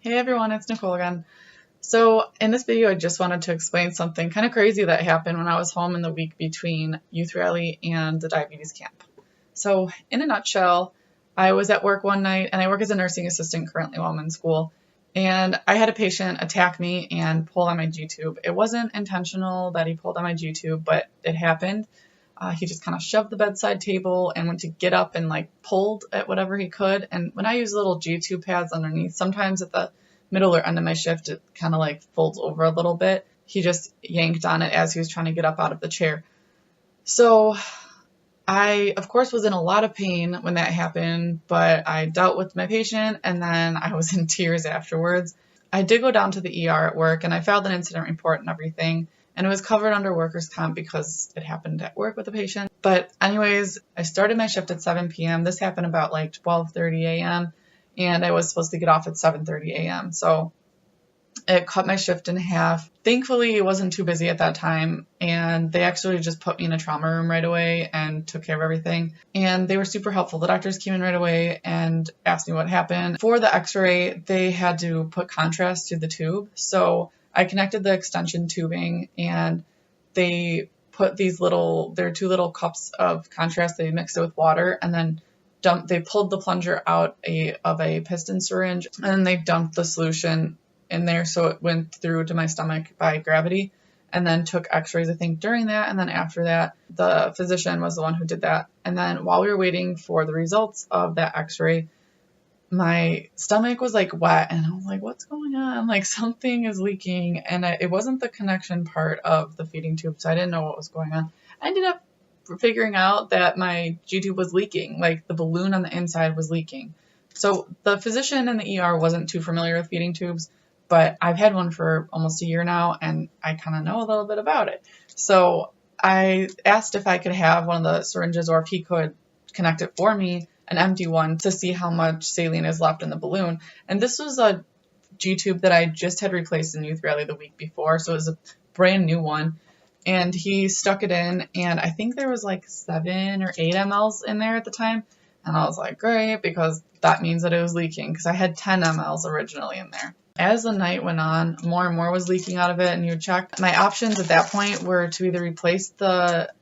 Hey everyone, it's Nicole again. So in this video, I just wanted to explain something kind of crazy that happened when I was home in the week between youth rally and the diabetes camp. So in a nutshell, I was at work one night, and I work as a nursing assistant currently while I'm in school, and I had a patient attack me and pull on my Gtube. It wasn't intentional that he pulled on my Gtube, but it happened. He just kind of shoved the bedside table and went to get up and pulled at whatever he could. And when I use little Gtube pads underneath, sometimes at the middle or end of my shift, it kind of folds over a little bit. He just yanked on it as he was trying to get up out of the chair. So I, of course, was in a lot of pain when that happened, but I dealt with my patient, and then I was in tears afterwards. I did go down to the ER at work, and I filed an incident report and everything. And it was covered under workers' comp because it happened at work with a patient. But anyways, I started my shift at 7 p.m. This happened about 12:30 a.m. and I was supposed to get off at 7:30 a.m. So it cut my shift in half. Thankfully, it wasn't too busy at that time, and they actually just put me in a trauma room right away and took care of everything. And they were super helpful. The doctors came in right away and asked me what happened. For the x-ray, they had to put contrast to the tube. So I connected the extension tubing, and they put there are two little cups of contrast. They mixed it with water, and then they pulled the plunger out of a piston syringe, and then they dumped the solution in there so it went through to my stomach by gravity, and then took x-rays, I think, during that. And then after that, the physician was the one who did that. And then while we were waiting for the results of that x-ray, my stomach was wet, and I was like, what's going on? Something is leaking. And it wasn't the connection part of the feeding tube, so I didn't know what was going on. I ended up figuring out that my Gtube was leaking, the balloon on the inside was leaking. So the physician in the ER wasn't too familiar with feeding tubes, but I've had one for almost a year now, and I kind of know a little bit about it. So I asked if I could have one of the syringes, or if he could connect it for me, an empty one, to see how much saline is left in the balloon. And this was a Gtube that I just had replaced in youth rally the week before, so it was a brand new one. And he stuck it in, and I think there was 7 or 8 mLs in there at the time. And I was like, great, because that means that it was leaking, because I had 10 mLs originally in there. As the night went on, more and more was leaking out of it, and you would check. My options at that point were to either replace the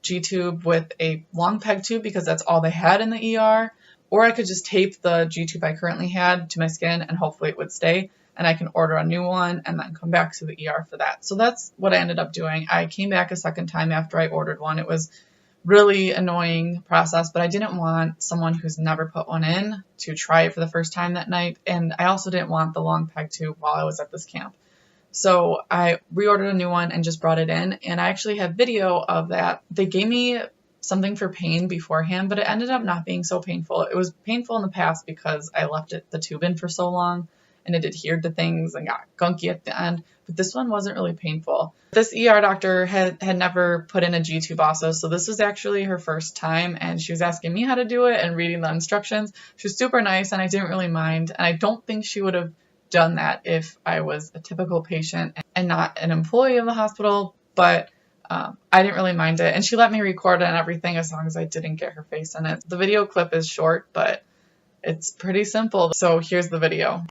Gtube with a long peg tube, because that's all they had in the ER, or I could just tape the Gtube I currently had to my skin and hopefully it would stay, and I can order a new one and then come back to the ER for that. So that's what I ended up doing. I came back a second time after I ordered one. It was really annoying process, but I didn't want someone who's never put one in to try it for the first time that night, and I also didn't want the long peg tube while I was at this camp. So I reordered a new one and just brought it in, and I actually have video of that. They gave me something for pain beforehand, but it ended up not being so painful. It was painful in the past because I left the tube in for so long, and it adhered to things and got gunky at the end, but this one wasn't really painful. This ER doctor had never put in a Gtube also, so this was actually her first time, and she was asking me how to do it and reading the instructions. She was super nice, and I didn't really mind, and I don't think she would have done that if I was a typical patient and not an employee of the hospital, but I didn't really mind it, and she let me record it and everything as long as I didn't get her face in it. The video clip is short, but it's pretty simple, so here's the video.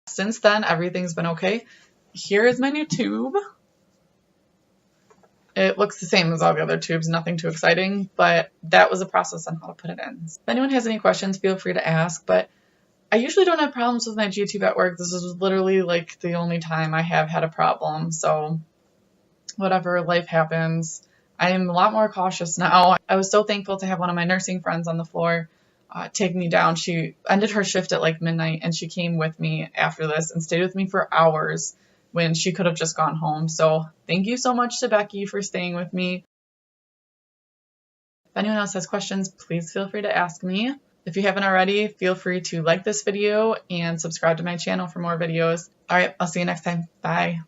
Since then, everything's been okay. Here is my new tube. It looks the same as all the other tubes, nothing too exciting, but that was a process on how to put it in. If anyone has any questions, feel free to ask, but I usually don't have problems with my Gtube at work. This is literally the only time I have had a problem, so whatever, life happens. I am a lot more cautious now. I was so thankful to have one of my nursing friends on the floor take me down. She ended her shift at midnight, and she came with me after this and stayed with me for hours when she could have just gone home. So thank you so much to Becky for staying with me. If anyone else has questions, please feel free to ask me. If you haven't already, feel free to like this video and subscribe to my channel for more videos. All right, I'll see you next time. Bye.